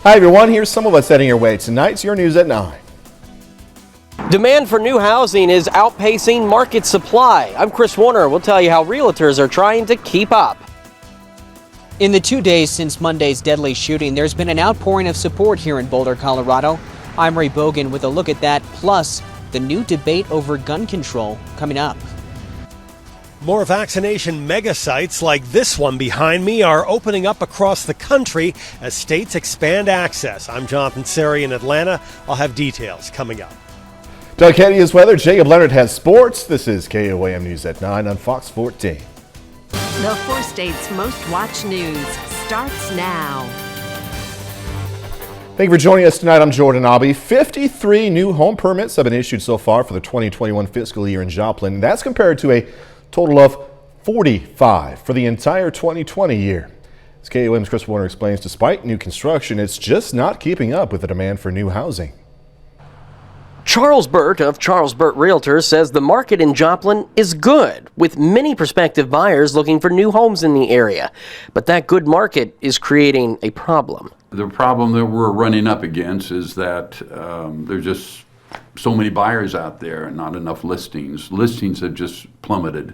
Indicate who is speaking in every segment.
Speaker 1: Hi everyone, here's some of what's heading your way tonight's Your News at 9.
Speaker 2: Demand for new housing is outpacing market supply. I'm Chris Warner. We'll tell you how realtors are trying to keep up.
Speaker 3: In the 2 days since Monday's deadly shooting, there's been an outpouring of support here in Boulder, Colorado. I'm Ray Bogan with a look at that, plus the new debate over gun control coming up.
Speaker 4: More vaccination mega sites like this one behind me are opening up across the country as states expand access. I'm Jonathan Seri in Atlanta. I'll have details coming up.
Speaker 1: Doug Henny is weather. Jacob Leonard has sports. This is KOAM News at 9 on Fox 14.
Speaker 5: The 4 states' most watched news starts now.
Speaker 1: Thank you for joining us tonight. I'm Jordan Abbey. 53 new home permits have been issued so far for the 2021 fiscal year in Joplin. That's compared to a total of 45 for the entire 2020 year. As KOM's Chris Warner explains, despite new construction, it's just not keeping up with the demand for new housing.
Speaker 2: Charles Burt of Charles Burt Realtors says the market in Joplin is good, with many prospective buyers looking for new homes in the area. But that good market is creating a problem.
Speaker 6: The problem that we're running up against is that there's just so many buyers out there and not enough listings. Listings have just plummeted,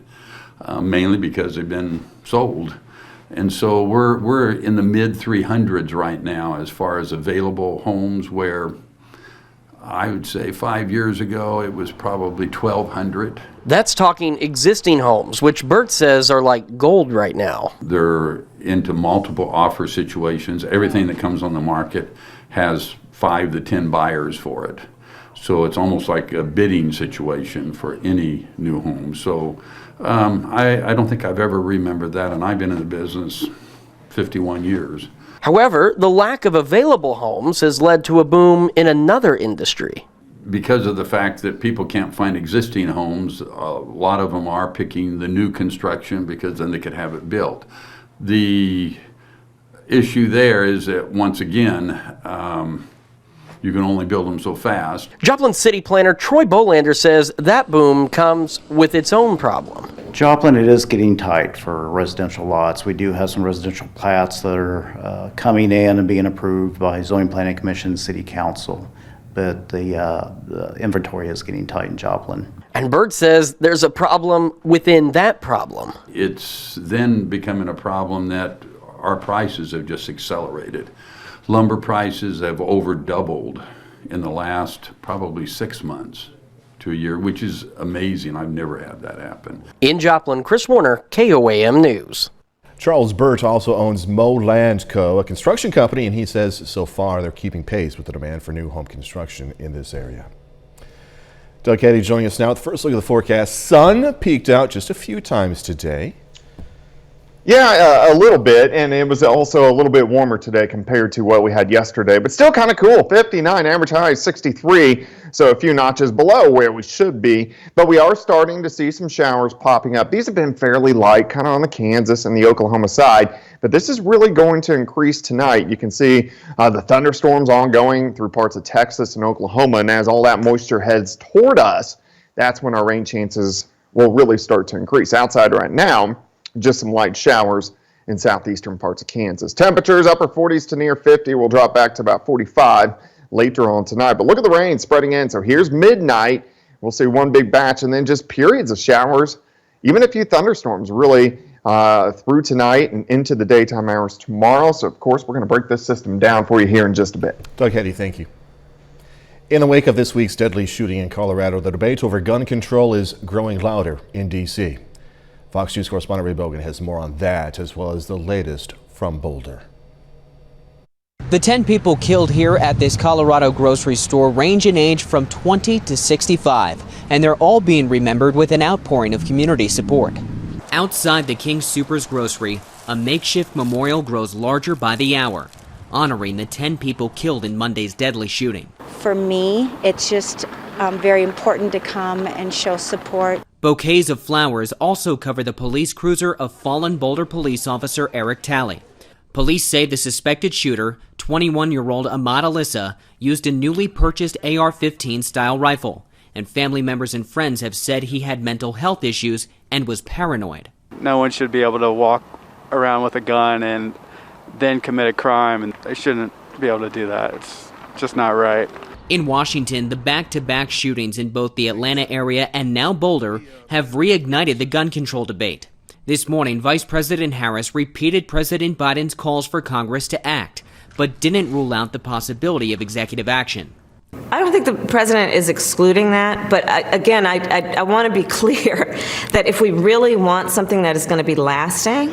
Speaker 6: mainly because they've been sold. And so we're in the mid 300s right now as far as available homes, where I would say 5 years ago it was probably 1,200.
Speaker 2: That's talking existing homes, which Burt says are like gold right now.
Speaker 6: They're into multiple offer situations. Everything that comes on the market has 5 to 10 buyers for it. So it's almost like a bidding situation for any new home. So I don't think I've ever remembered that, and I've been in the business 51 years.
Speaker 2: However, the lack of available homes has led to a boom in another industry.
Speaker 6: Because of the fact that people can't find existing homes, a lot of them are picking the new construction because then they could have it built. The issue there is that, once again, you can only build them so fast.
Speaker 2: Joplin City Planner Troy Bolander says that boom comes with its own problem.
Speaker 7: Joplin, it is getting tight for residential lots. We do have some residential plats that are coming in and being approved by Zoning Planning Commission and City Council, but the inventory is getting tight in Joplin.
Speaker 2: And Burt says there's a problem within that problem.
Speaker 6: It's then becoming a problem that our prices have just accelerated. Lumber prices have over doubled in the last probably 6 months to a year, which is amazing. I've never had that happen.
Speaker 2: In Joplin, Chris Warner, KOAM News.
Speaker 1: Charles Burt also owns Mow Land Co., a construction company, and he says so far they're keeping pace with the demand for new home construction in this area. Doug Henny joining us now with the first look at the forecast. Sun peeked out just a few times today.
Speaker 8: Yeah, a little bit, and it was also a little bit warmer today compared to what we had yesterday, but still kind of cool. 59, average high is 63, so a few notches below where we should be, but we are starting to see some showers popping up. These have been fairly light, kind of on the Kansas and the Oklahoma side, but this is really going to increase tonight. You can see the thunderstorms ongoing through parts of Texas and Oklahoma, and as all that moisture heads toward us, that's when our rain chances will really start to increase. Outside right now, just some light showers in southeastern parts of Kansas. Temperatures upper 40s to near 50. We'll drop back to about 45 later on tonight. But look at the rain spreading in. So here's midnight. We'll see one big batch and then just periods of showers, even a few thunderstorms really through tonight and into the daytime hours tomorrow. So, of course, we're going to break this system down for you here in just a bit.
Speaker 1: Doug Henny, thank you. In the wake of this week's deadly shooting in Colorado, the debate over gun control is growing louder in D.C. Fox News correspondent Ray Bogan has more on that, as well as the latest from Boulder.
Speaker 3: The 10 people killed here at this Colorado grocery store range in age from 20 to 65, and they're all being remembered with an outpouring of community support. Outside the King Soopers grocery, a makeshift memorial grows larger by the hour, honoring the 10 people killed in Monday's deadly shooting.
Speaker 9: For me, it's just very important to come and show support.
Speaker 3: Bouquets of flowers also cover the police cruiser of fallen Boulder police officer Eric Talley. Police say the suspected shooter, 21-year-old Ahmad Alissa, used a newly purchased AR-15 style rifle, and family members and friends have said he had mental health issues and was paranoid.
Speaker 10: No one should be able to walk around with a gun and then commit a crime, and they shouldn't be able to do that. It's just not right.
Speaker 3: In Washington, the back-to-back shootings in both the Atlanta area and now Boulder have reignited the gun control debate. This morning, Vice President Harris repeated President Biden's calls for Congress to act, but didn't rule out the possibility of executive action.
Speaker 11: I don't think the president is excluding that, but I want to be clear that if we really want something that is going to be lasting,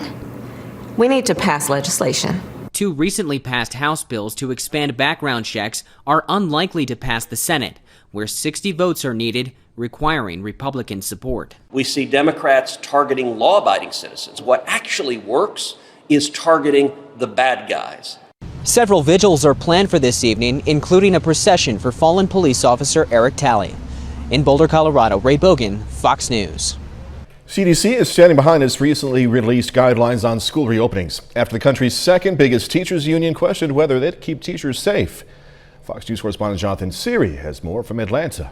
Speaker 11: we need to pass legislation.
Speaker 3: Two recently passed House bills to expand background checks are unlikely to pass the Senate, where 60 votes are needed, requiring Republican support.
Speaker 12: We see Democrats targeting law-abiding citizens. What actually works is targeting the bad guys.
Speaker 3: Several vigils are planned for this evening, including a procession for fallen police officer Eric Talley. In Boulder, Colorado, Ray Bogan, Fox News.
Speaker 1: CDC is standing behind its recently released guidelines on school reopenings after the country's second biggest teachers union questioned whether they'd keep teachers safe. Fox News correspondent Jonathan Siri has more from Atlanta.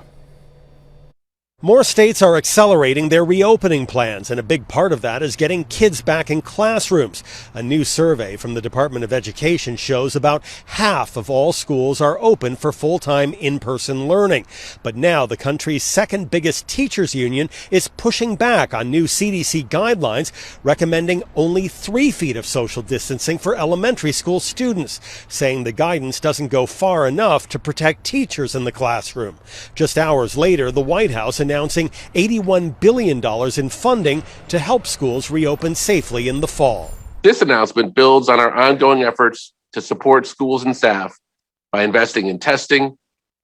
Speaker 4: More states are accelerating their reopening plans, and a big part of that is getting kids back in classrooms. A new survey from the Department of Education shows about half of all schools are open for full-time in-person learning. But now the country's second biggest teachers union is pushing back on new CDC guidelines, recommending only 3 feet of social distancing for elementary school students, saying the guidance doesn't go far enough to protect teachers in the classroom. Just hours later, the White House announcing $81 billion in funding to help schools reopen safely in the fall.
Speaker 13: This announcement builds on our ongoing efforts to support schools and staff by investing in testing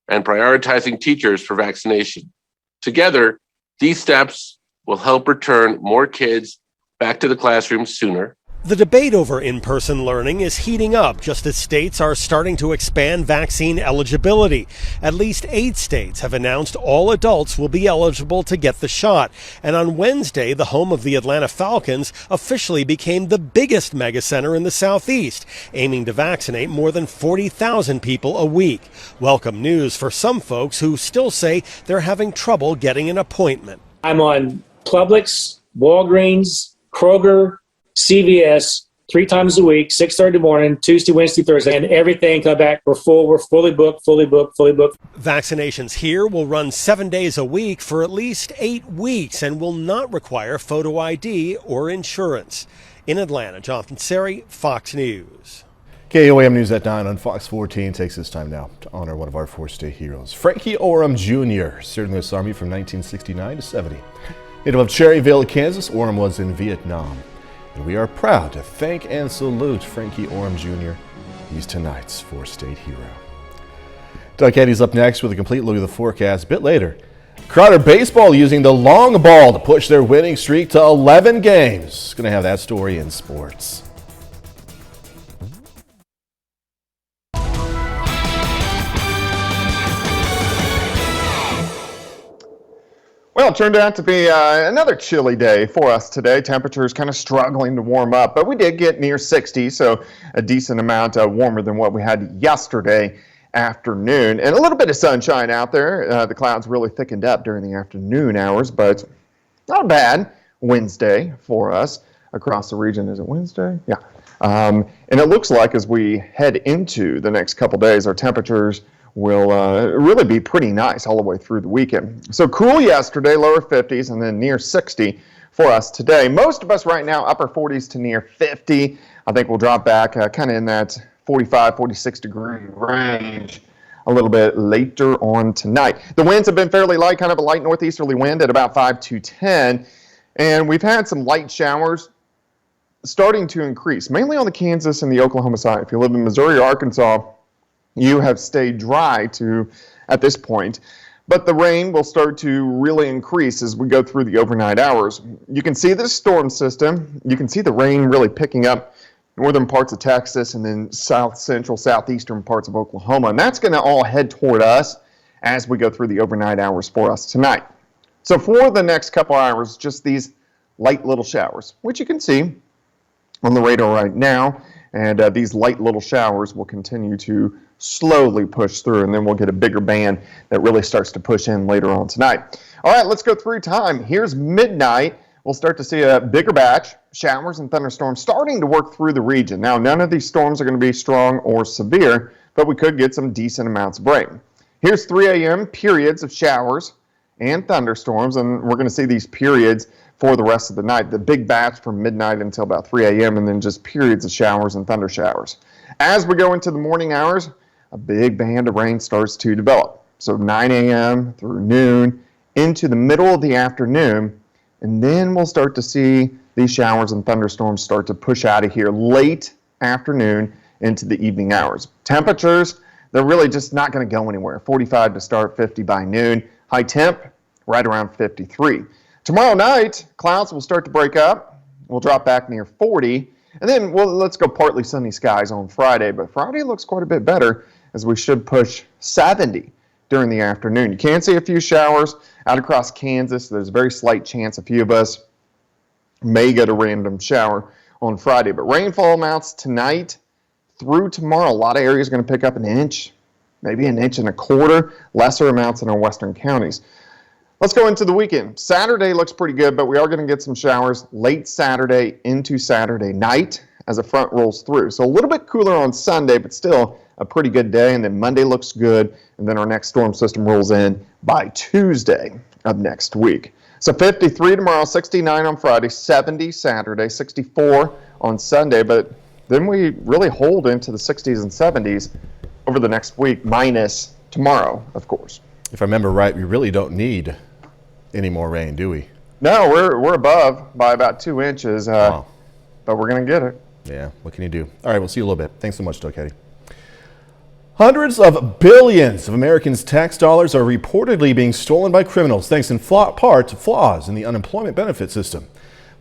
Speaker 13: and prioritizing teachers for vaccination. Together, these steps will help return more kids back to the classroom sooner.
Speaker 4: The debate over in-person learning is heating up just as states are starting to expand vaccine eligibility. At least 8 states have announced all adults will be eligible to get the shot. And on Wednesday, the home of the Atlanta Falcons officially became the biggest mega center in the Southeast, aiming to vaccinate more than 40,000 people a week. Welcome news for some folks who still say they're having trouble getting an appointment.
Speaker 14: I'm on Publix, Walgreens, Kroger, CVS 3 times a week, 6:30 in the morning, Tuesday, Wednesday, Thursday, and everything come back. We're full. We're fully booked.
Speaker 4: Vaccinations here will run 7 days a week for at least 8 weeks and will not require photo ID or insurance. In Atlanta, Jonathan Seri, Fox News.
Speaker 1: KOAM News at 9 on Fox 14 takes this time now to honor one of our 4-state heroes, Frankie Orem Jr., served in the U.S. Army from 1969 to 70. Native of Cherryville, Kansas, Orem was in Vietnam. And we are proud to thank and salute Frankie Orem Jr. He's tonight's 4-state hero. Doug Eddy's up next with a complete look at the forecast a bit later. Crowder Baseball using the long ball to push their winning streak to 11 games. Going to have that story in sports.
Speaker 8: Well, it turned out to be another chilly day for us today. Temperatures kind of struggling to warm up, but we did get near 60, so a decent amount warmer than what we had yesterday afternoon. And a little bit of sunshine out there. The clouds really thickened up during the afternoon hours, but not a bad Wednesday for us across the region. Is it Wednesday? Yeah. And it looks like as we head into the next couple days, our temperatures will really be pretty nice all the way through the weekend. So cool yesterday, lower 50s, and then near 60 for us today. Most of us right now, upper 40s to near 50. I think we'll drop back kind of in that 45, 46 degree range a little bit later on tonight. The winds have been fairly light, kind of a light northeasterly wind at about 5 to 10. And we've had some light showers starting to increase, mainly on the Kansas and the Oklahoma side. If you live in Missouri or Arkansas, you have stayed dry at this point, but the rain will start to really increase as we go through the overnight hours. You can see this storm system. You can see the rain really picking up northern parts of Texas and then south central, southeastern parts of Oklahoma, and that's going to all head toward us as we go through the overnight hours for us tonight. So for the next couple hours, just these light little showers, which you can see on the radar right now, and these light little showers will continue to slowly push through, and then we'll get a bigger band that really starts to push in later on tonight. All right, let's go through time. Here's midnight we'll start to see a bigger batch, showers and thunderstorms starting to work through the region. Now, none of these storms are going to be strong or severe, but we could get some decent amounts of rain. Here's 3 a.m. periods of showers and thunderstorms, and we're going to see these periods for the rest of the night. The big batch from midnight until about 3 a.m., and then just periods of showers and thunder showers. As we go into the morning hours, a big band of rain starts to develop. So 9 a.m. through noon, into the middle of the afternoon, and then we'll start to see these showers and thunderstorms start to push out of here late afternoon into the evening hours. Temperatures, they're really just not going to go anywhere. 45 to start, 50 by noon. High temp, right around 53. Tomorrow night, clouds will start to break up. We'll drop back near 40. And then let's go partly sunny skies on Friday. But Friday looks quite a bit better, as we should push 70 during the afternoon. You can see a few showers out across Kansas. There's a very slight chance a few of us may get a random shower on Friday. But rainfall amounts tonight through tomorrow, a lot of areas are going to pick up an inch, maybe an inch and a quarter, lesser amounts in our western counties. Let's go into the weekend. Saturday looks pretty good, but we are going to get some showers late Saturday into Saturday night as a front rolls through. So a little bit cooler on Sunday, but still a pretty good day. And then Monday looks good, and then our next storm system rolls in by Tuesday of next week. So 53 tomorrow, 69 on Friday, 70 Saturday, 64 on Sunday, but then we really hold into the 60s and 70s over the next week, minus tomorrow, of course.
Speaker 1: If I remember right, we really don't need any more rain, do we?
Speaker 8: No, we're above by about 2 inches, but we're going to get it.
Speaker 1: Yeah, what can you do? All right, we'll see you a little bit. Thanks so much, Doug Ketty. Hundreds of billions of Americans' tax dollars are reportedly being stolen by criminals, thanks in part to flaws in the unemployment benefit system.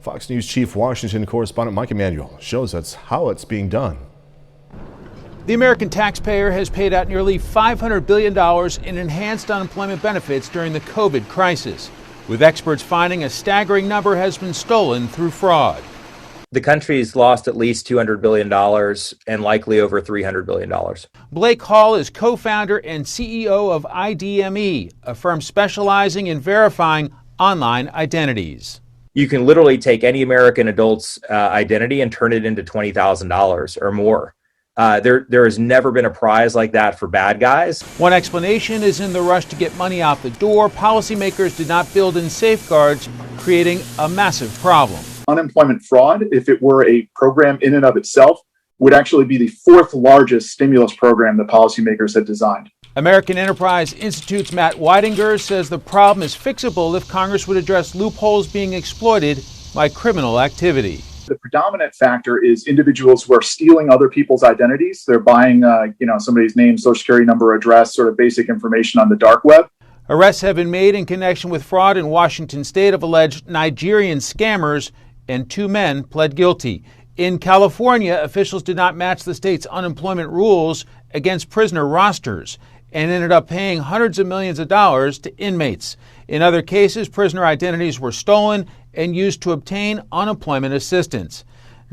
Speaker 1: Fox News Chief Washington correspondent Mike Emanuel shows us how it's being done.
Speaker 15: The American taxpayer has paid out nearly $500 billion in enhanced unemployment benefits during the COVID crisis, with experts finding a staggering number has been stolen through fraud.
Speaker 16: The country's lost at least $200 billion and likely over $300 billion.
Speaker 15: Blake Hall is co-founder and CEO of IDME, a firm specializing in verifying online identities.
Speaker 16: You can literally take any American adult's identity and turn it into $20,000 or more. There has never been a prize like that for bad guys.
Speaker 15: One explanation is in the rush to get money out the door, policymakers did not build in safeguards, creating a massive problem.
Speaker 17: Unemployment fraud, if it were a program in and of itself, would actually be the fourth largest stimulus program that policymakers had designed.
Speaker 15: American Enterprise Institute's Matt Weidinger says the problem is fixable if Congress would address loopholes being exploited by criminal activity.
Speaker 17: The predominant factor is individuals who are stealing other people's identities. They're buying, somebody's name, social security number, address, sort of basic information on the dark web.
Speaker 15: Arrests have been made in connection with fraud in Washington state of alleged Nigerian scammers, and 2 men pled guilty. In California, officials did not match the state's unemployment rules against prisoner rosters and ended up paying hundreds of millions of dollars to inmates. In other cases, prisoner identities were stolen and used to obtain unemployment assistance.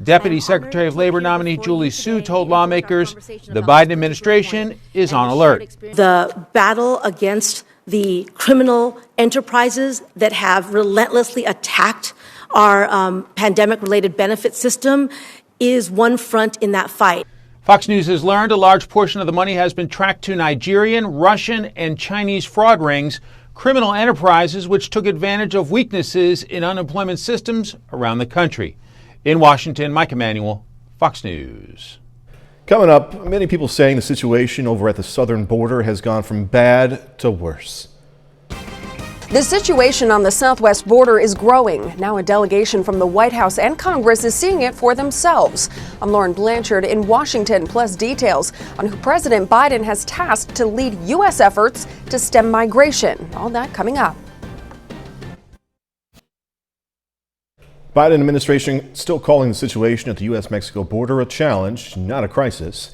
Speaker 15: Deputy Secretary of Labor nominee Julie Su told lawmakers the Biden administration is on alert.
Speaker 18: The battle against the criminal enterprises that have relentlessly attacked our pandemic-related benefit system is one front in that fight.
Speaker 15: Fox News has learned a large portion of the money has been tracked to Nigerian, Russian, and Chinese fraud rings, criminal enterprises which took advantage of weaknesses in unemployment systems around the country. In Washington, Mike Emanuel, Fox News.
Speaker 1: Coming up, many people saying the situation over at the southern border has gone from bad to worse.
Speaker 19: The situation on the southwest border is growing. Now a delegation from the White House and Congress is seeing it for themselves. I'm Lauren Blanchard in Washington, plus details on who President Biden has tasked to lead U.S. efforts to stem migration. All that coming up.
Speaker 1: Biden administration still calling the situation at the U.S.-Mexico border a challenge, not a crisis.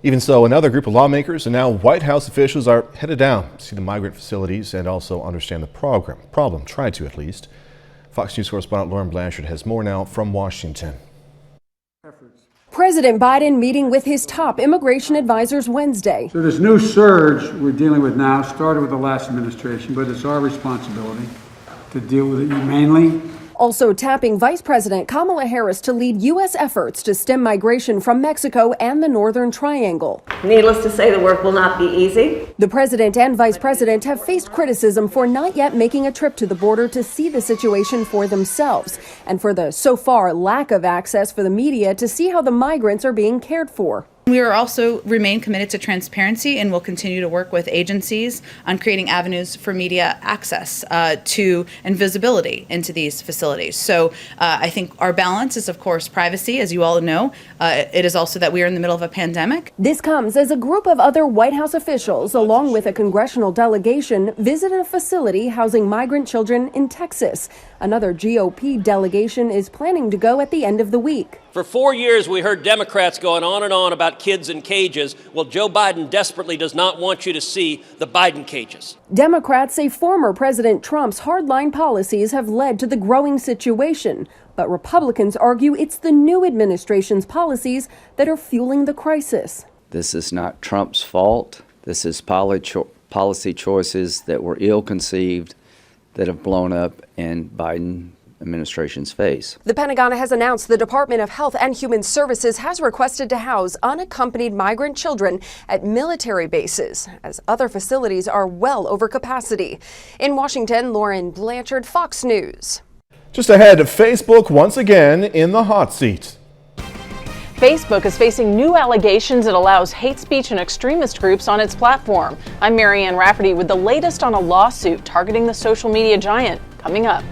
Speaker 1: Even so, another group of lawmakers and now White House officials are headed down to see the migrant facilities and also understand the problem, try to at least. Fox News correspondent Lauren Blanchard has more now from Washington.
Speaker 19: President Biden meeting with his top immigration advisors Wednesday.
Speaker 20: So this new surge we're dealing with now started with the last administration, but it's our responsibility to deal with it humanely.
Speaker 19: Also tapping Vice President Kamala Harris to lead U.S. efforts to stem migration from Mexico and the Northern Triangle.
Speaker 11: Needless to say, the work will not be easy.
Speaker 19: The president and vice president have faced criticism for not yet making a trip to the border to see the situation for themselves, and for the, so far, lack of access for the media to see how the migrants are being cared for.
Speaker 21: We are also remain committed to transparency and will continue to work with agencies on creating avenues for media access to and visibility into these facilities. So I think our balance is, of course, privacy, as you all know. It is also that we are in the middle of a pandemic.
Speaker 19: This comes as a group of other White House officials, along with a congressional delegation, visited a facility housing migrant children in Texas. Another GOP delegation is planning to go at the end of the week.
Speaker 12: For 4 years, we heard Democrats going on and on about kids in cages. Well, Joe Biden desperately does not want you to see the Biden cages.
Speaker 19: Democrats say former President Trump's hardline policies have led to the growing situation, but Republicans argue it's the new administration's policies that are fueling the crisis.
Speaker 22: This is not Trump's fault. This is policy choices that were ill-conceived that have blown up in Biden administration's face.
Speaker 19: The Pentagon has announced the Department of Health and Human Services has requested to house unaccompanied migrant children at military bases, as other facilities are well over capacity. In Washington, Lauren Blanchard, Fox News.
Speaker 1: Just ahead, Facebook once again in the hot seat.
Speaker 23: Facebook is facing new allegations it allows hate speech and extremist groups on its platform. I'm Marianne Rafferty with the latest on a lawsuit targeting the social media giant, coming up.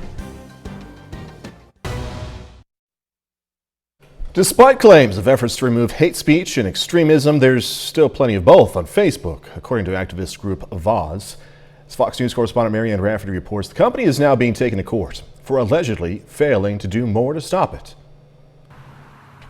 Speaker 1: Despite claims of efforts to remove hate speech and extremism, there's still plenty of both on Facebook, according to activist group Voz. As Fox News correspondent Marianne Rafferty reports, the company is now being taken to court for allegedly failing to do more to stop it.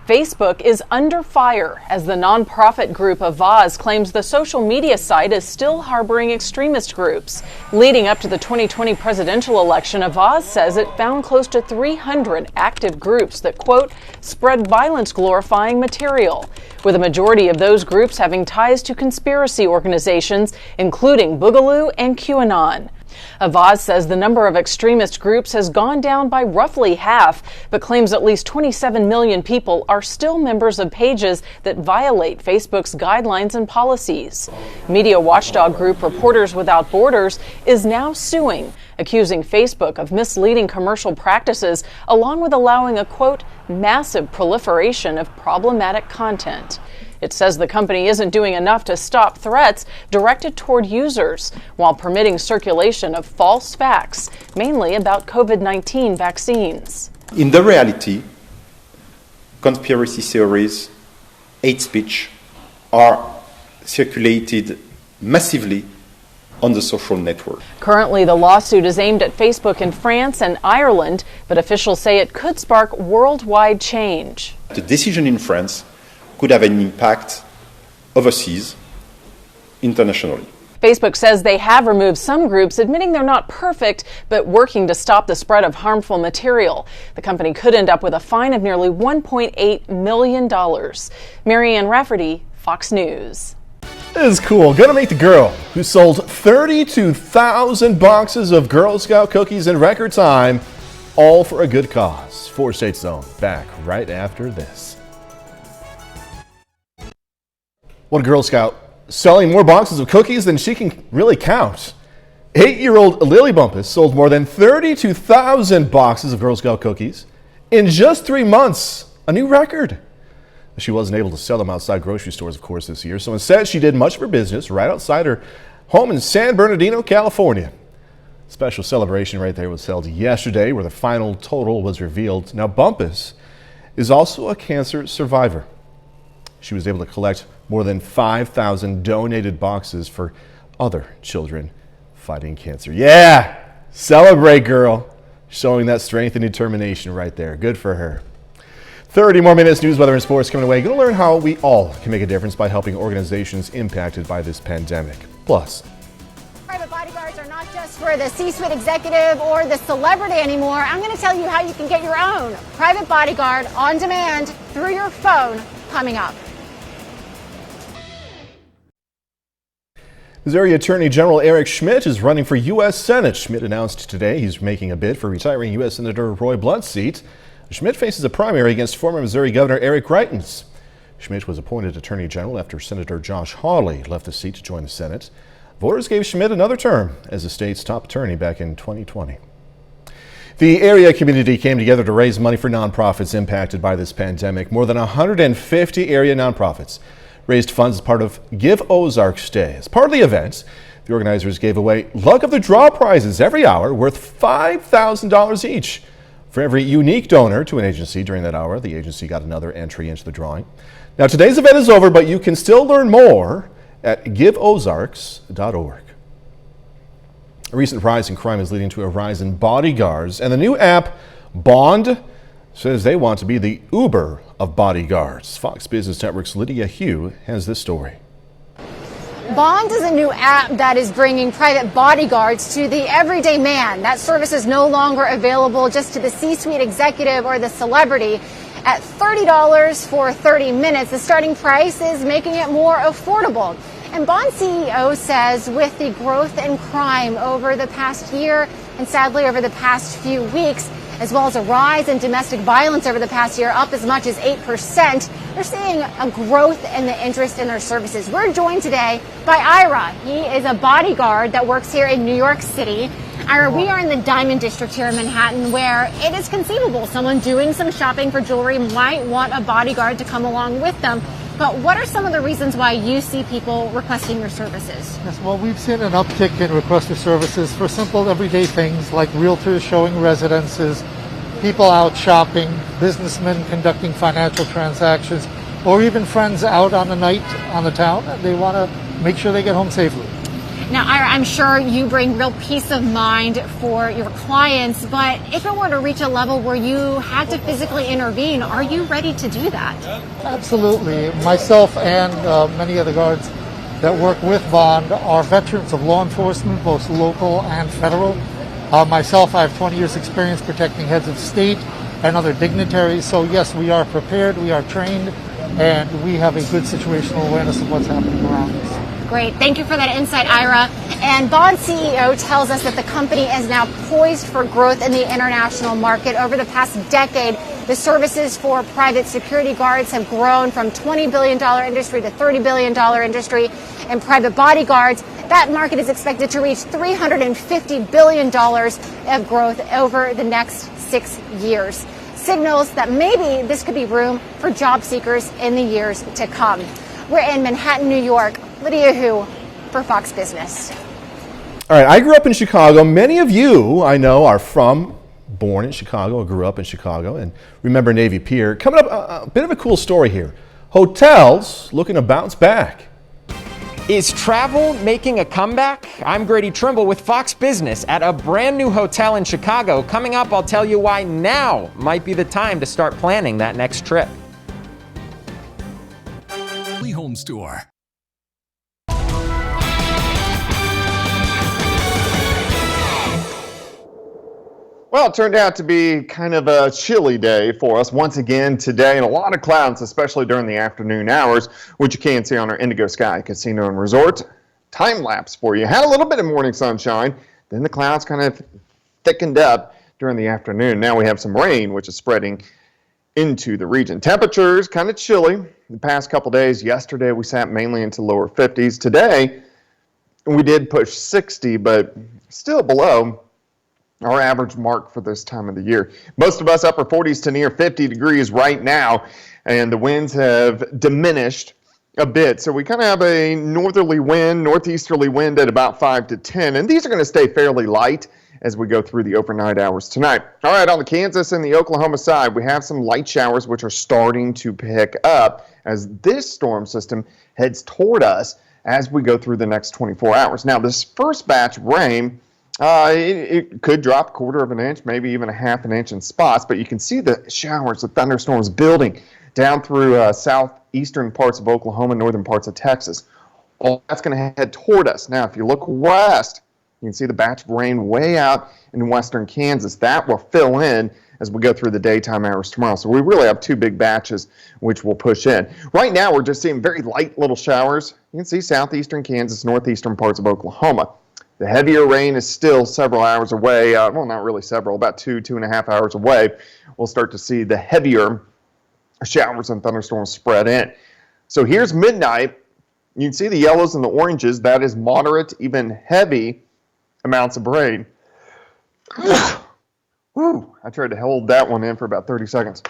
Speaker 23: Facebook is under fire as the nonprofit group Voz claims the social media site is still harboring extremist groups. Leading up to the 2020 presidential election, Voz says it found close to 300 active groups that, quote, spread violence-glorifying material, with a majority of those groups having ties to conspiracy organizations, including Boogaloo and QAnon. Voz says the number of extremist groups has gone down by roughly half, but claims at least 27 million people are still members of pages that violate Facebook's guidelines and policies. Media watchdog group Reporters Without Borders is now suing, accusing Facebook of misleading commercial practices, along with allowing a, quote, massive proliferation of problematic content. It says the company isn't doing enough to stop threats directed toward users while permitting circulation of false facts, mainly about COVID-19 vaccines.
Speaker 24: In the reality, conspiracy theories, hate speech are circulated massively on the social network.
Speaker 23: Currently, the lawsuit is aimed at Facebook in France and Ireland, but officials say it could spark worldwide change.
Speaker 24: The decision in France could have an impact overseas, internationally.
Speaker 23: Facebook says they have removed some groups, admitting they're not perfect, but working to stop the spread of harmful material. The company could end up with a fine of nearly $1.8 million. Marianne Rafferty, Fox News.
Speaker 1: This is cool. Gonna meet the girl who sold 32,000 boxes of Girl Scout cookies in record time, all for a good cause. 4 State Zone, back right after this. One Girl Scout selling more boxes of cookies than she can really count. 8-year-old Lily Bumpus sold more than 32,000 boxes of Girl Scout cookies in just 3 months, a new record. She wasn't able to sell them outside grocery stores, of course, this year, so instead she did much of her business right outside her home in San Bernardino, California. A special celebration right there was held yesterday where the final total was revealed. Now, Bumpus is also a cancer survivor. She was able to collect more than 5,000 donated boxes for other children fighting cancer. Yeah, celebrate, girl. Showing that strength and determination right there. Good for her. 30 more minutes, news, weather, and sports coming away. Going to learn how we all can make a difference by helping organizations impacted by this pandemic. Plus,
Speaker 25: private bodyguards are not just for the C-suite executive or the celebrity anymore. I'm going to tell you how you can get your own private bodyguard on demand through your phone coming up.
Speaker 1: Missouri Attorney General Eric Schmitt is running for U.S. Senate. Schmitt announced today he's making a bid for retiring U.S. Senator Roy Blunt's seat. Schmitt faces a primary against former Missouri Governor Eric Greitens. Schmitt was appointed Attorney General after Senator Josh Hawley left the seat to join the Senate. Voters gave Schmitt another term as the state's top attorney back in 2020. The area community came together to raise money for nonprofits impacted by this pandemic. More than 150 area nonprofits raised funds as part of Give Ozarks Day. As part of the event, the organizers gave away luck of the draw prizes every hour worth $5,000 each. For every unique donor to an agency during that hour, the agency got another entry into the drawing. Now, today's event is over, but you can still learn more at giveozarks.org. A recent rise in crime is leading to a rise in bodyguards, and the new app, Bond, says they want to be the Uber of bodyguards. Fox Business Network's Lydia Hugh has this story.
Speaker 25: Bond is a new app that is bringing private bodyguards to the everyday man. That service is no longer available just to the C-suite executive or the celebrity. At $30 for 30 minutes, the starting price is making it more affordable. And Bond CEO says with the growth in crime over the past year and sadly over the past few weeks, as well as a rise in domestic violence over the past year, up as much as 8%, they're seeing a growth in the interest in their services. We're joined today by Ira. He is a bodyguard that works here in New York City. Ira, we are in the Diamond District here in Manhattan, where it is conceivable someone doing some shopping for jewelry might want a bodyguard to come along with them. But what are some of the reasons why you see people requesting your services?
Speaker 2: Yes, well, we've seen an uptick in requested services for simple everyday things like realtors showing residences, people out shopping, businessmen conducting financial transactions, or even friends out on a night on the town. They want to make sure they get home safely.
Speaker 25: Now, Ira, I'm sure you bring real peace of mind for your clients, but if it were to reach a level where you had to physically intervene, are you ready to do that?
Speaker 2: Absolutely. Myself and many of the guards that work with Bond are veterans of law enforcement, both local and federal. Myself, I have 20 years experience protecting heads of state and other dignitaries. So yes, we are prepared, we are trained, and we have a good situational awareness of what's happening around us.
Speaker 25: Great. Thank you for that insight, Ira. And Bond CEO tells us that the company is now poised for growth in the international market. Over the past decade, the services for private security guards have grown from $20 billion industry to $30 billion industry. And private bodyguards, that market is expected to reach $350 billion of growth over the next 6 years. Signals that maybe this could be room for job seekers in the years to come. We're in Manhattan, New York. Lydia Hu for Fox Business.
Speaker 1: All right, I grew up in Chicago. Many of you I know are born in Chicago or grew up in Chicago and remember Navy Pier. Coming up, a bit of a cool story here. Hotels looking to bounce back.
Speaker 5: Is travel making a comeback? I'm Grady Trimble with Fox Business at a brand new hotel in Chicago. Coming up, I'll tell you why now might be the time to start planning that next trip.
Speaker 6: Home Store.
Speaker 8: Well, it turned out to be kind of a chilly day for us once again today, and a lot of clouds, especially during the afternoon hours, which you can see on our Indigo Sky Casino and Resort time lapse for you. Had a little bit of morning sunshine, then the clouds kind of thickened up during the afternoon. Now we have some rain, which is spreading into the region. Temperatures kind of chilly the past couple days. Yesterday we sat mainly into lower 50s. Today we did push 60, but still below our average mark for this time of the year. Most of us upper 40s to near 50 degrees right now, and the winds have diminished a bit. So we kind of have a northerly wind, northeasterly wind at about 5 to 10, and these are going to stay fairly light as we go through the overnight hours tonight. All right, on the Kansas and the Oklahoma side, we have some light showers which are starting to pick up as this storm system heads toward us as we go through the next 24 hours. Now, this first batch of rain, it could drop 1/4 of an inch, maybe even 1/2 inch in spots, but you can see the showers, the thunderstorms building down through southeastern parts of Oklahoma, northern parts of Texas. All that's going to head toward us. Now, if you look west, you can see the batch of rain way out in western Kansas. That will fill in as we go through the daytime hours tomorrow. So we really have two big batches which will push in. Right now we're just seeing very light little showers. You can see southeastern Kansas, northeastern parts of Oklahoma. The heavier rain is still several hours away. Well, not really several, about 2.5 hours away. We'll start to see the heavier showers and thunderstorms spread in. So here's midnight. You can see the yellows and the oranges. That is moderate, even heavy amounts of rain. Whew, I tried to hold that one in for about 30 seconds.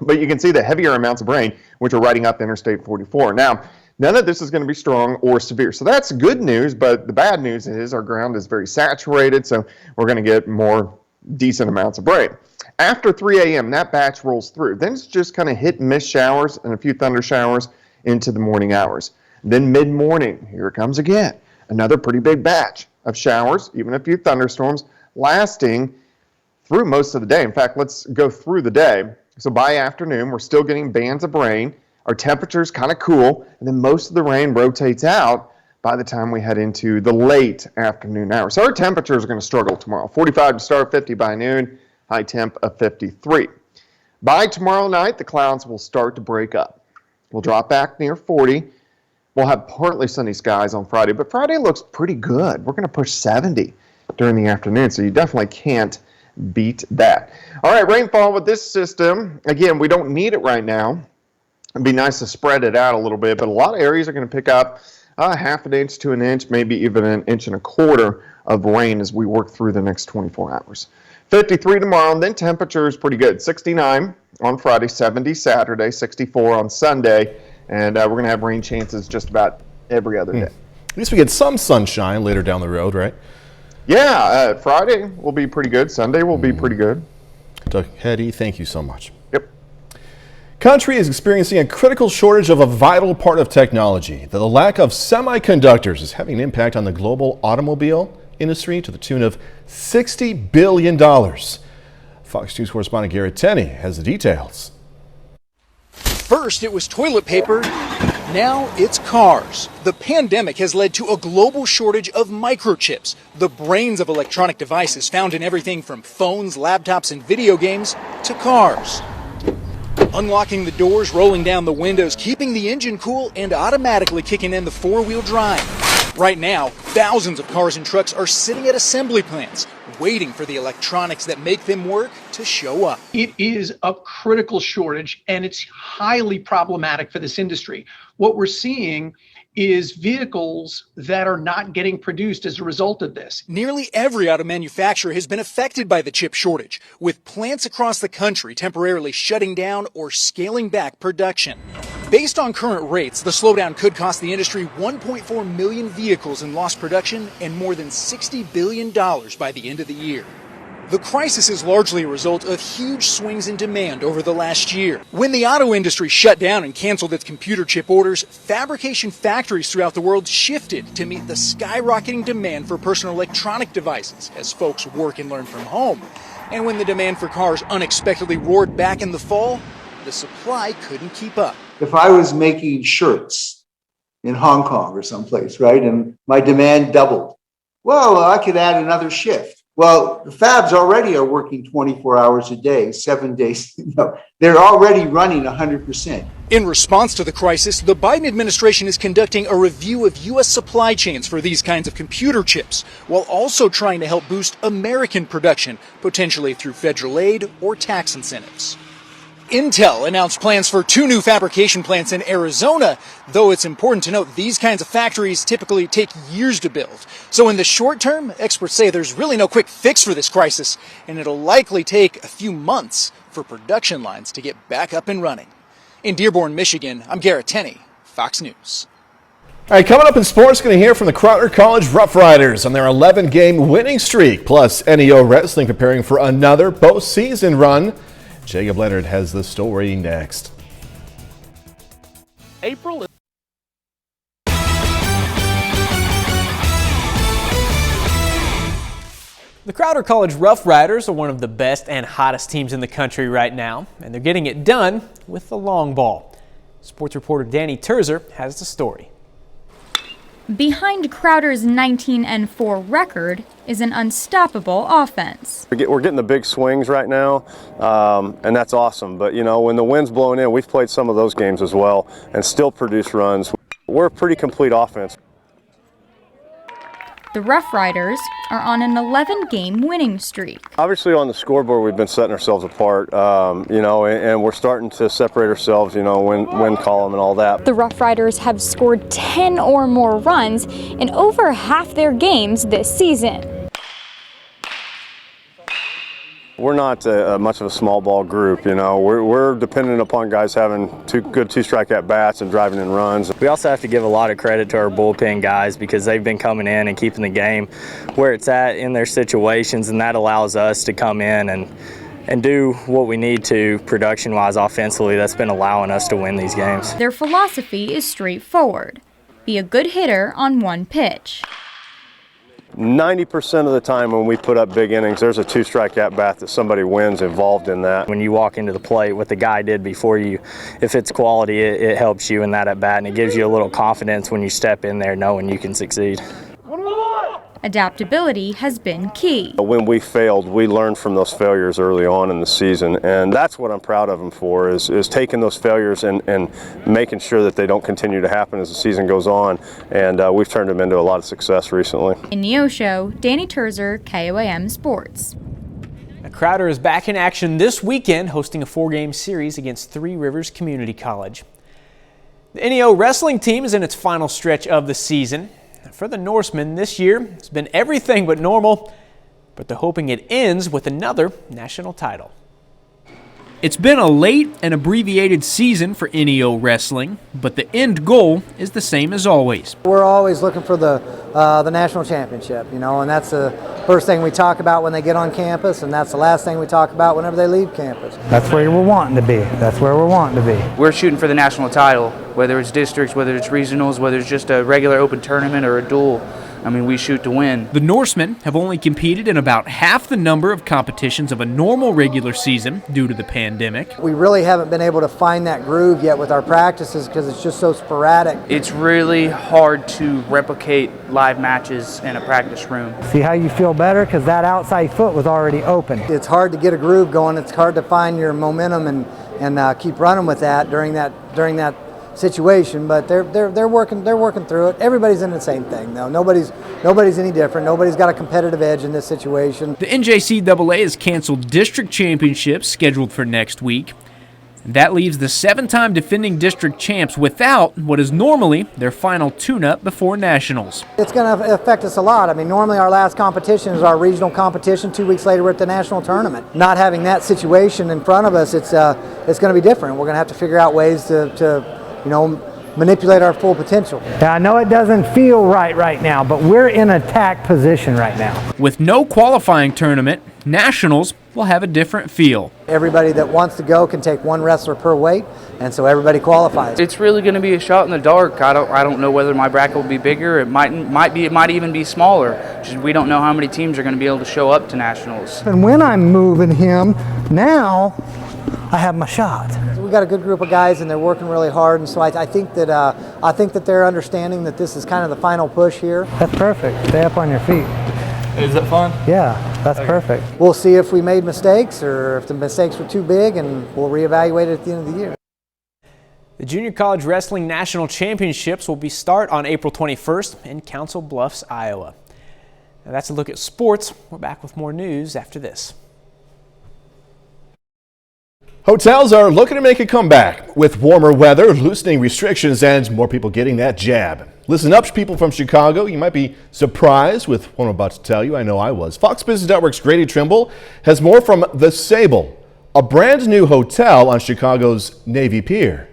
Speaker 8: But you can see the heavier amounts of rain, which are riding up Interstate 44. Now, none of this is going to be strong or severe. So that's good news, but the bad news is our ground is very saturated, so we're going to get more decent amounts of rain. After 3 a.m., that batch rolls through. Then it's just kind of hit and miss showers and a few thunder showers into the morning hours. Then mid-morning, here it comes again. Another pretty big batch of showers, even a few thunderstorms, lasting through most of the day. In fact, let's go through the day. So by afternoon, we're still getting bands of rain. Our temperature's kind of cool, and then most of the rain rotates out by the time we head into the late afternoon hours. So our temperatures are going to struggle tomorrow. 45 to start, 50 by noon, high temp of 53. By tomorrow night, the clouds will start to break up. We'll drop back near 40. We'll have partly sunny skies on Friday, but Friday looks pretty good. We're going to push 70 during the afternoon, so you definitely can't beat that. All right, rainfall with this system. Again, we don't need it right now. It'd be nice to spread it out a little bit, but a lot of areas are going to pick up half an inch to an inch, maybe even 1.25 inches of rain as we work through the next 24 hours. 53 tomorrow, and then temperature is pretty good. 69 on Friday, 70 Saturday, 64 on Sunday, and we're going to have rain chances just about every other day.
Speaker 1: At least we get some sunshine later down the road, right?
Speaker 8: Yeah, Friday will be pretty good. Sunday will be pretty good.
Speaker 1: Doug Hetty, thank you so much. Yep. Country is experiencing a critical shortage of a vital part of technology. The lack of semiconductors is having an impact on the global automobile industry to the tune of $60 billion. Fox News correspondent Garrett Tenney has the details.
Speaker 3: First, it was toilet paper. Now it's cars. The pandemic has led to a global shortage of microchips, the brains of electronic devices found in everything from phones, laptops, and video games to cars. Unlocking the doors, rolling down the windows, keeping the engine cool, and automatically kicking in the four-wheel drive. Right now, thousands of cars and trucks are sitting at assembly plants, waiting for the electronics that make them work to show up.
Speaker 7: It is a critical shortage, and it's highly problematic for this industry. What we're seeing is vehicles that are not getting produced as a result of this.
Speaker 3: Nearly every auto manufacturer has been affected by the chip shortage, with plants across the country temporarily shutting down or scaling back production. Based on current rates, the slowdown could cost the industry 1.4 million vehicles in lost production and more than $60 billion by the end of the year. The crisis is largely a result of huge swings in demand over the last year. When the auto industry shut down and canceled its computer chip orders, fabrication factories throughout the world shifted to meet the skyrocketing demand for personal electronic devices as folks work and learn from home. And when the demand for cars unexpectedly roared back in the fall, the supply couldn't keep up.
Speaker 9: If I was making shirts in Hong Kong or someplace, right, and my demand doubled, well, I could add another shift. Well, the fabs already are working 24 hours a day, 7 days. They're already running 100%.
Speaker 3: In response to the crisis, the Biden administration is conducting a review of U.S. supply chains for these kinds of computer chips, while also trying to help boost American production, potentially through federal aid or tax incentives. Intel announced plans for 2 new fabrication plants in Arizona, though it's important to note these kinds of factories typically take years to build. So in the short term, experts say there's really no quick fix for this crisis, and it'll likely take a few months for production lines to get back up and running. In Dearborn, Michigan, I'm Garrett Tenney, Fox News.
Speaker 1: All right, coming up in sports, going to hear from the Crowder College Rough Riders on their 11-game winning streak, plus NEO Wrestling preparing for another postseason run. Jacob Leonard has the story next.
Speaker 10: April is The Crowder College Rough Riders are one of the best and hottest teams in the country right now, and they're getting it done with the long ball. Sports reporter Danny Terzer has the story.
Speaker 4: Behind Crowder's 19-4 record is an unstoppable offense.
Speaker 13: We're getting the big swings right now, and that's awesome. But, you know, when the wind's blowing in, we've played some of those games as well and still produce runs. We're a pretty complete offense.
Speaker 4: The Rough Riders are on an 11-game winning streak.
Speaker 13: Obviously on the scoreboard we've been setting ourselves apart, you know, and we're starting to separate ourselves, you know, win column and all that.
Speaker 4: The Rough Riders have scored 10 or more runs in over half their games this season.
Speaker 13: We're not much of a small ball group, you know. We're dependent upon guys having good two-strike at-bats and driving in runs.
Speaker 14: We also have to give a lot of credit to our bullpen guys because they've been coming in and keeping the game where it's at in their situations, and that allows us to come in and do what we need to production-wise offensively. That's been allowing us to win these games.
Speaker 4: Their philosophy is straightforward. Be a good hitter on one pitch.
Speaker 13: 90% of the time when we put up big innings, there's a two-strike at-bat that somebody wins involved in that.
Speaker 14: When you walk into the plate, what the guy did before you, if it's quality, it helps you in that at-bat, and it gives you a little confidence when you step in there knowing you can succeed.
Speaker 4: Adaptability has been key.
Speaker 13: When we failed, we learned from those failures early on in the season, and that's what I'm proud of them for, is taking those failures and making sure that they don't continue to happen as the season goes on, and we've turned them into a lot of success recently.
Speaker 4: In Neosho, Danny Terzer, KOAM Sports.
Speaker 10: Crowder is back in action this weekend, hosting a 4-game series against Three Rivers Community College. The NEO wrestling team is in its final stretch of the season. For the Norsemen this year, it's been everything but normal, but they're hoping it ends with another national title. It's been a late and abbreviated season for NEO wrestling, but the end goal is the same as always.
Speaker 16: We're always looking for the national championship, you know, and that's the first thing we talk about when they get on campus, and that's the last thing we talk about whenever they leave campus.
Speaker 17: That's where we're wanting to be. That's where we're wanting to be.
Speaker 26: We're shooting for the national title, whether it's districts, whether it's regionals, whether it's just a regular open tournament or a duel. I mean, we shoot to win.
Speaker 10: The Norsemen have only competed in about half the number of competitions of a normal regular season due to the pandemic.
Speaker 16: We really haven't been able to find that groove yet with our practices because it's just so sporadic.
Speaker 26: It's really hard to replicate live matches in a practice room.
Speaker 17: See how you feel better because that outside foot was already open.
Speaker 16: It's hard to get a groove going. It's hard to find your momentum and keep running with that during that situation, but they're working through it. Everybody's in the same thing though. Nobody's any different. Nobody's got a competitive edge in this situation.
Speaker 10: The NJCAA has canceled district championships scheduled for next week. That leaves the 7-time defending district champs without what is normally their final tune-up before nationals.
Speaker 16: It's going to affect us a lot. I mean, normally our last competition is our regional competition. 2 weeks later, we're at the national tournament. Not having that situation in front of us, it's going to be different. We're going to have to figure out ways to manipulate our full potential.
Speaker 17: Yeah, I know it doesn't feel right now, but we're in attack position right now.
Speaker 10: With no qualifying tournament, nationals will have a different feel.
Speaker 16: Everybody that wants to go can take one wrestler per weight, and so everybody qualifies.
Speaker 26: It's really going to be a shot in the dark. I don't know whether my bracket will be bigger. It might even be smaller. Just we don't know how many teams are going to be able to show up to nationals.
Speaker 17: And when I'm moving him, now I have my shot.
Speaker 16: We've got a good group of guys, and they're working really hard. And so I think that they're understanding that this is kind of the final push here.
Speaker 17: That's perfect. Stay up on your feet.
Speaker 27: Is it fun?
Speaker 17: Yeah, that's perfect.
Speaker 16: We'll see if we made mistakes or if the mistakes were too big, and we'll reevaluate it at the end of the year.
Speaker 10: The Junior College Wrestling National Championships will start on April 21st in Council Bluffs, Iowa. Now that's a look at sports. We're back with more news after this.
Speaker 1: Hotels are looking to make a comeback with warmer weather, loosening restrictions, and more people getting that jab. Listen up, people from Chicago. You might be surprised with what I'm about to tell you. I know I was. Fox Business Network's Grady Trimble has more from the Sable, a brand new hotel on Chicago's Navy Pier.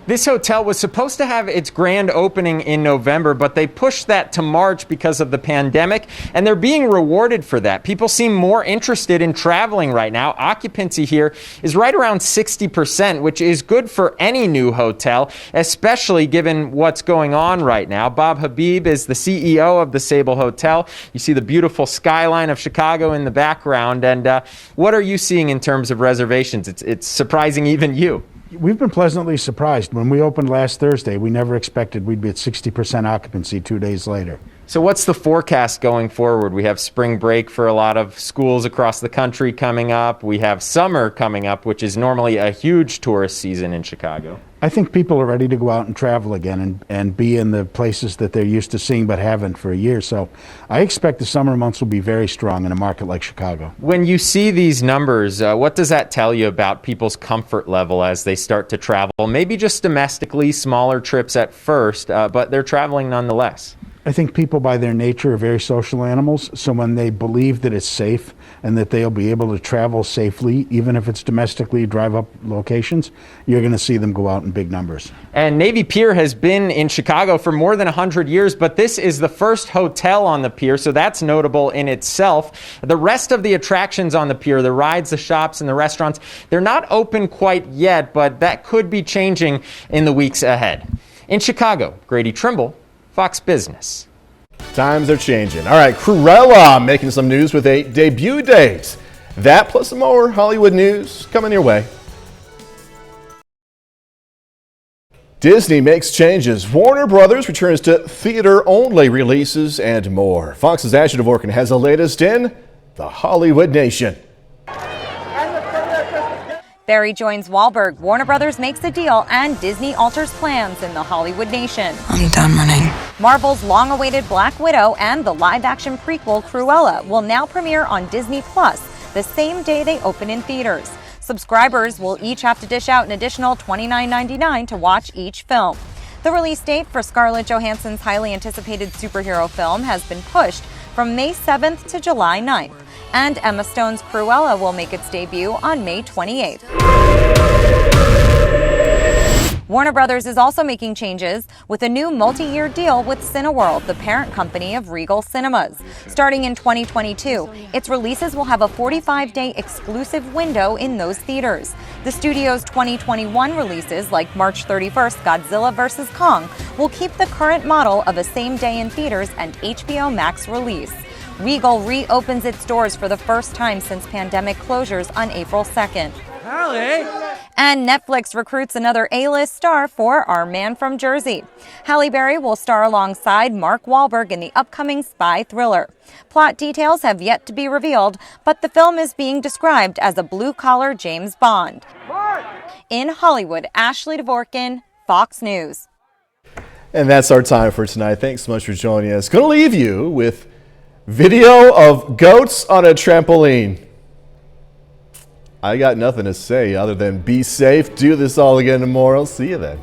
Speaker 5: This hotel was supposed to have its grand opening in November, but they pushed that to March because of the pandemic, and they're being rewarded for that. People seem more interested in traveling right now. Occupancy here is right around 60%, which is good for any new hotel, especially given what's going on right now. Bob Habib is the CEO of the Sable Hotel. You see the beautiful skyline of Chicago in the background, and what are you seeing in terms of reservations? It's surprising even you.
Speaker 11: We've been pleasantly surprised. When we opened last Thursday, we never expected we'd be at 60% occupancy 2 days later.
Speaker 5: So what's the forecast going forward? We have spring break for a lot of schools across the country coming up. We have summer coming up, which is normally a huge tourist season in Chicago.
Speaker 11: I think people are ready to go out and travel again and be in the places that they're used to seeing but haven't for a year. So I expect the summer months will be very strong in a market like Chicago.
Speaker 5: When you see these numbers, what does that tell you about people's comfort level as they start to travel? Maybe just domestically, smaller trips at first, but they're traveling nonetheless.
Speaker 11: I think people by their nature are very social animals, so when they believe that it's safe and that they'll be able to travel safely, even if it's domestically drive-up locations, you're going to see them go out in big numbers.
Speaker 5: And Navy Pier has been in Chicago for more than 100 years, but this is the first hotel on the pier, so that's notable in itself. The rest of the attractions on the pier, the rides, the shops, and the restaurants, they're not open quite yet, but that could be changing in the weeks ahead. In Chicago, Grady Trimble, Fox Business.
Speaker 1: Times are changing. All right, Cruella making some news with a debut date. That plus some more Hollywood news coming your way. Disney makes changes. Warner Brothers returns to theater-only releases and more. Fox's Ashley Dvorkin has the latest in the Hollywood Nation.
Speaker 12: Barry joins Wahlberg, Warner Brothers makes a deal, and Disney alters plans in the Hollywood Nation.
Speaker 15: I'm done running.
Speaker 12: Marvel's long-awaited Black Widow and the live-action prequel Cruella will now premiere on Disney Plus the same day they open in theaters. Subscribers will each have to dish out an additional $29.99 to watch each film. The release date for Scarlett Johansson's highly anticipated superhero film has been pushed from May 7th to July 9th. And Emma Stone's Cruella will make its debut on May 28th. Warner Brothers is also making changes with a new multi-year deal with Cineworld, the parent company of Regal Cinemas. Starting in 2022, its releases will have a 45-day exclusive window in those theaters. The studio's 2021 releases, like March 31st Godzilla vs. Kong, will keep the current model of a same-day in theaters and HBO Max release. Regal reopens its doors for the first time since pandemic closures on April 2nd.
Speaker 15: Hallie!
Speaker 12: And Netflix recruits another A-list star for Our Man from Jersey. Halle Berry will star alongside Mark Wahlberg in the upcoming spy thriller. Plot details have yet to be revealed, but the film is being described as a blue-collar James Bond. In Hollywood, Ashley Dvorkin, Fox News.
Speaker 1: And that's our time for tonight. Thanks so much for joining us. Going to leave you with video of goats on a trampoline. I got nothing to say other than be safe. Do this all again tomorrow. See you then.